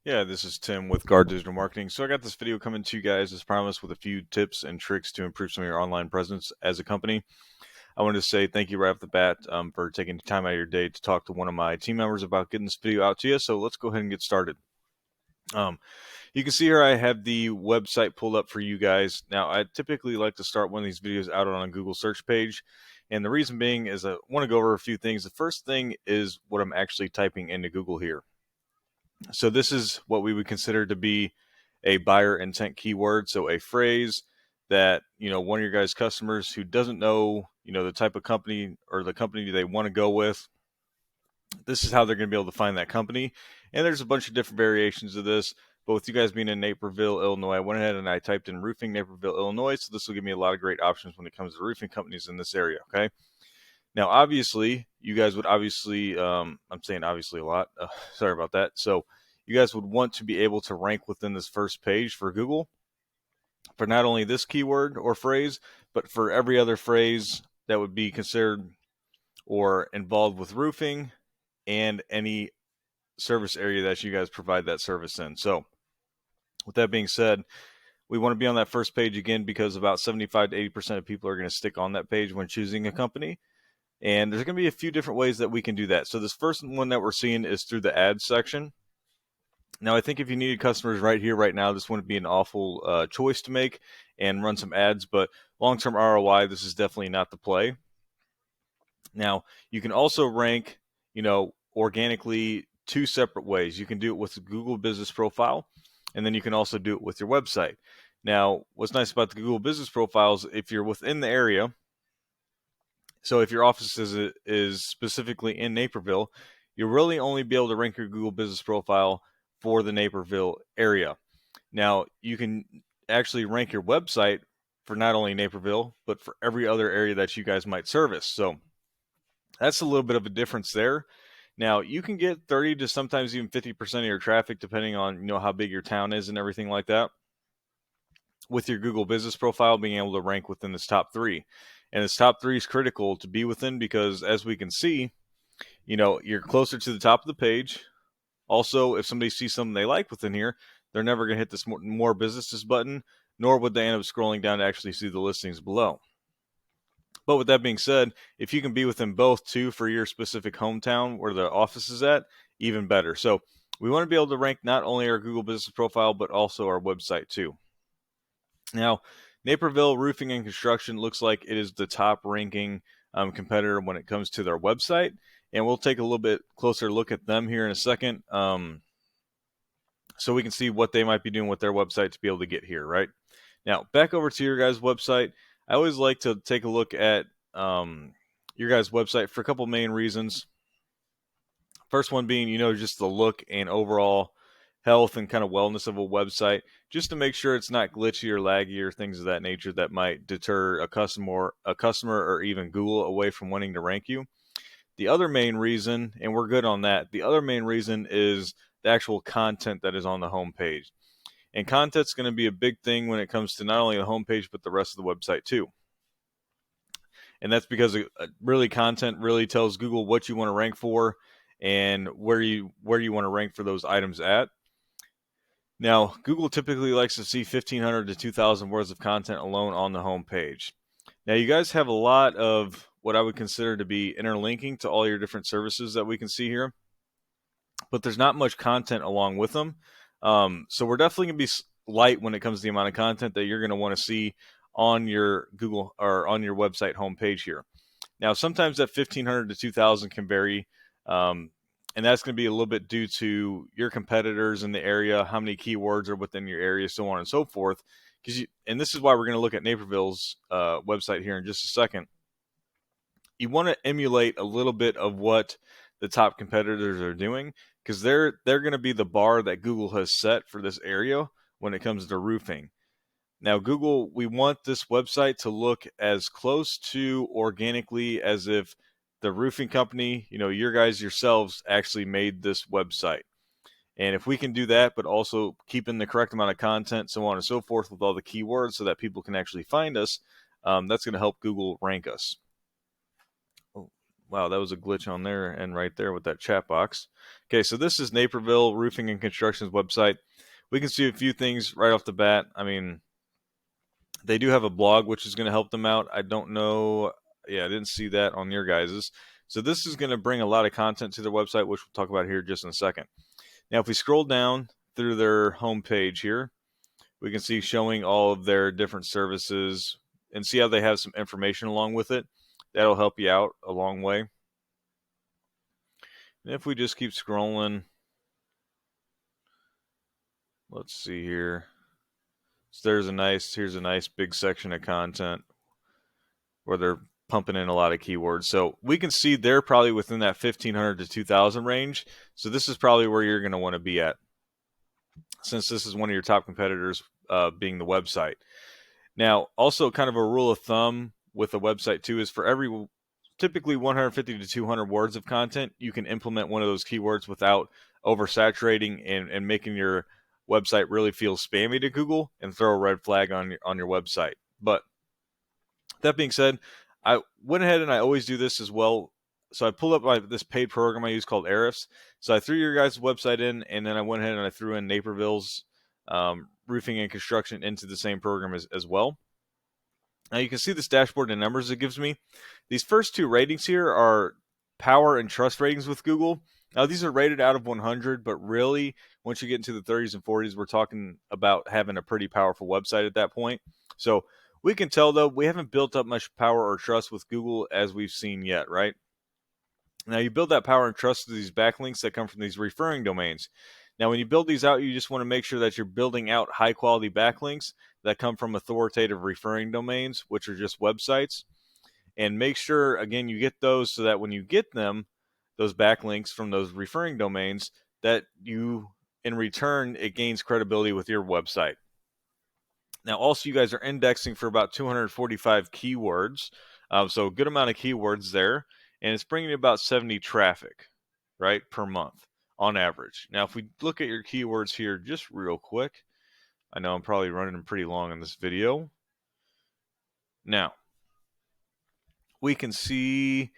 Yeah, this is Tim with Guard Digital Marketing. So I got this video coming to you guys as promised with a few tips and tricks to improve some of your online presence as a company. I wanted to say thank you right off the bat for taking time out of your day to talk to one of my team members about getting this video out to you. So let's go ahead and get started. Um, you can see here I have the website pulled up for you guys. Now, I typically like to start one of these videos out on a Google search page. And the reason being is I want to go over a few things. The first thing is what I'm actually typing into Google here. So this is what we would consider to be a buyer intent keyword. So a phrase that, one of your guys' customers who doesn't know, the type of company or the company they want to go with, this is how they're going to be able to find that company. And there's a bunch of different variations of this. But with you guys being in Naperville, Illinois, I went ahead and I typed in roofing Naperville, Illinois. So this will give me a lot of great options when it comes to roofing companies in this area. Okay. Now, obviously, you guys would obviously, I'm saying obviously a lot. Sorry about that. So you guys would want to be able to rank within this first page for Google for not only this keyword or phrase, but for every other phrase that would be considered or involved with roofing and any service area that you guys provide that service in. So with that being said, we want to be on that first page again because about 75 to 80% of people are going to stick on that page when choosing a company. And there's going to be a few different ways that we can do that. So this first one that we're seeing is through the ads section. Now, I think if you needed customers right here, right now, this wouldn't be an awful choice to make and run some ads, but long-term ROI, this is definitely not the play. Now, you can also rank, organically two separate ways. You can do it with the Google Business Profile, and then you can also do it with your website. Now, what's nice about the Google Business Profiles, if you're within the area, so if your office is specifically in Naperville, you'll really only be able to rank your Google Business Profile for the Naperville area. Now, you can actually rank your website for not only Naperville, but for every other area that you guys might service. So that's a little bit of a difference there. Now, you can get 30 to sometimes even 50% of your traffic depending on, how big your town is and everything like that, with your Google Business Profile being able to rank within this top 3. And this top 3 is critical to be within because as we can see, you're closer to the top of the page. Also, if somebody sees something they like within here, they're never going to hit this more businesses button, nor would they end up scrolling down to actually see the listings below. But with that being said, if you can be within both too for your specific hometown where the office is at, even better. So we want to be able to rank not only our Google Business Profile, but also our website too. Now, Naperville Roofing and Construction looks like it is the top ranking competitor when it comes to their website. And we'll take a little bit closer look at them here in a second so we can see what they might be doing with their website to be able to get here, right? Now, back over to your guys' website. I always like to take a look at your guys' website for a couple main reasons. First one being, just the look and overall health and kind of wellness of a website, just to make sure it's not glitchy or laggy or things of that nature that might deter a customer or even Google away from wanting to rank you. The other main reason, and we're good on that, the other main reason is the actual content that is on the homepage. And content's going to be a big thing when it comes to not only the homepage, but the rest of the website too. And that's because really content really tells Google what you want to rank for and where you want to rank for those items at. Now, Google typically likes to see 1,500 to 2,000 words of content alone on the home page. Now, you guys have a lot of what I would consider to be interlinking to all your different services that we can see here, but there's not much content along with them. So we're definitely going to be light when it comes to the amount of content that you're going to want to see on your Google or on your website homepage here. Now, sometimes that 1,500 to 2,000 can vary. And that's going to be a little bit due to your competitors in the area, how many keywords are within your area, so on and so forth. And this is why we're going to look at Naperville's website here in just a second. You want to emulate a little bit of what the top competitors are doing because they're going to be the bar that Google has set for this area when it comes to roofing. Now, Google, we want this website to look as close to organically as if the roofing company, your guys yourselves actually made this website. And if we can do that, but also keep in the correct amount of content, so on and so forth with all the keywords so that people can actually find us, that's going to help Google rank us. Oh, wow, that was a glitch on there and right there with that chat box. Okay, so this is Naperville Roofing and Construction's website. We can see a few things right off the bat. I mean, they do have a blog which is going to help them out. I don't know. Yeah, I didn't see that on your guys's. So this is going to bring a lot of content to their website, which we'll talk about here just in a second. Now, if we scroll down through their homepage here, we can see showing all of their different services and see how they have some information along with it. That'll help you out a long way. And if we just keep scrolling, let's see here. So here's a nice big section of content where they're pumping in a lot of keywords. So we can see they're probably within that 1,500 to 2,000 range. So this is probably where you're going to want to be at, since this is one of your top competitors, being the website. Now, also kind of a rule of thumb with a website too is for every typically 150 to 200 words of content, you can implement one of those keywords without oversaturating and making your website really feel spammy to Google and throw a red flag on your website. But that being said, I went ahead and I always do this as well. So I pulled up this paid program I use called Ahrefs. So I threw your guys' website in, and then I went ahead and I threw in Naperville's roofing and construction into the same program as well. Now you can see this dashboard and numbers it gives me. These first two ratings here are power and trust ratings with Google. Now these are rated out of 100, but really once you get into the 30s and 40s, we're talking about having a pretty powerful website at that point. So we can tell though, we haven't built up much power or trust with Google as we've seen yet, right? Now you build that power and trust to these backlinks that come from these referring domains. Now, when you build these out, you just want to make sure that you're building out high quality backlinks that come from authoritative referring domains, which are just websites. And make sure, again, you get those so that when you get them, those backlinks from those referring domains, that you, in return, it gains credibility with your website. Now, also, you guys are indexing for about 245 keywords. So a good amount of keywords there. And it's bringing about 70 traffic, right, per month on average. Now, if we look at your keywords here just real quick, I know I'm probably running them pretty long in this video. Now, we can see,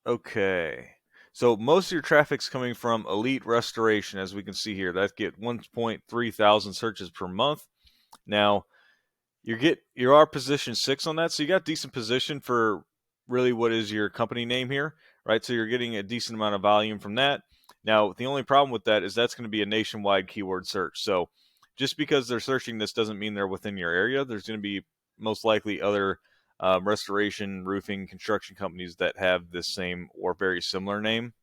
okay, so most of your traffic's coming from Elite Restoration, as we can see here. That get 1.3 thousand searches per month. Now, you are position 6 on that, so you got decent position for really what is your company name here, right? So you're getting a decent amount of volume from that. Now, the only problem with that is that's going to be a nationwide keyword search. So just because they're searching this doesn't mean they're within your area. There's going to be most likely other restoration, roofing, construction companies that have this same or very similar name.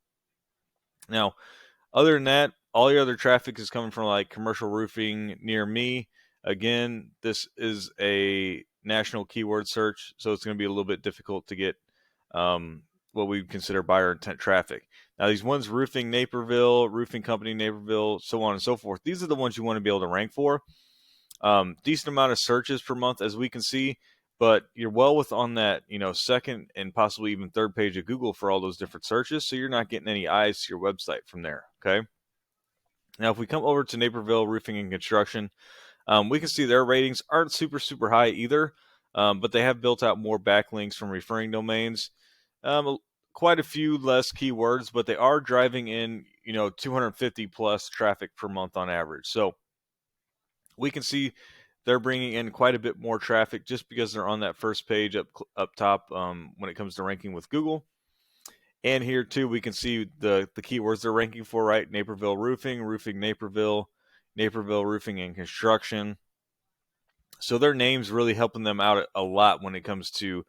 Now, other than that, all your other traffic is coming from like commercial roofing near me. Again, this is a national keyword search, so it's going to be a little bit difficult to get what we consider buyer intent traffic. Now, these ones, roofing Naperville, roofing company Naperville, so on and so forth, these are the ones you want to be able to rank for. Decent amount of searches per month, as we can see, but you're well on that, second and possibly even third page of Google for all those different searches, so you're not getting any eyes to your website from there, okay? Now, if we come over to Naperville Roofing and Construction, we can see their ratings aren't super, super high either, but they have built out more backlinks from referring domains. Quite a few less keywords, but they are driving in, 250 plus traffic per month on average. So we can see they're bringing in quite a bit more traffic just because they're on that first page up top when it comes to ranking with Google. And here too, we can see the keywords they're ranking for, right? Naperville Roofing, Roofing Naperville, Naperville Roofing and Construction. So their name's really helping them out a lot when it comes to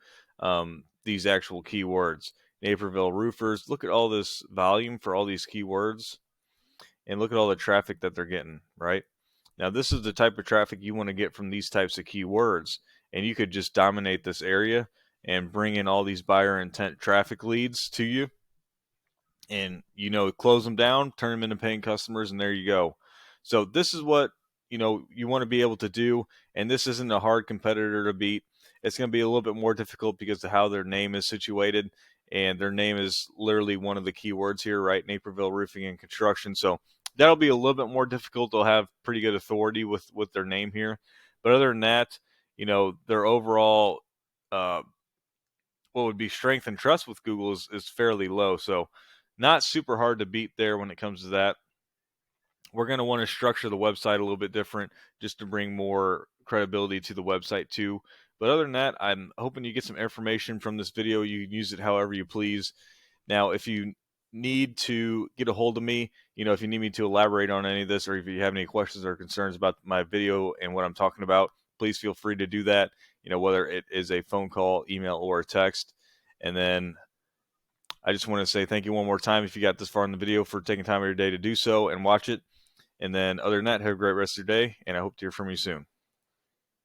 these actual keywords. Naperville Roofers, look at all this volume for all these keywords. And look at all the traffic that they're getting, right? Now, this is the type of traffic you want to get from these types of keywords. And you could just dominate this area and bring in all these buyer intent traffic leads to you. And, close them down, turn them into paying customers, and there you go. So this is what, you want to be able to do. And this isn't a hard competitor to beat. It's going to be a little bit more difficult because of how their name is situated. And their name is literally one of the keywords here, right? Naperville Roofing and Construction. So that'll be a little bit more difficult. They'll have pretty good authority with their name here. But other than that, their overall what would be strength and trust with Google is fairly low. So not super hard to beat there when it comes to that. We're going to want to structure the website a little bit different just to bring more credibility to the website too. But other than that, I'm hoping you get some information from this video. You can use it however you please. Now, if you need to get a hold of me, if you need me to elaborate on any of this, or if you have any questions or concerns about my video and what I'm talking about, please feel free to do that, whether it is a phone call, email, or a text. And then I just want to say thank you one more time if you got this far in the video for taking time of your day to do so and watch it. And then other than that, have a great rest of your day, and I hope to hear from you soon.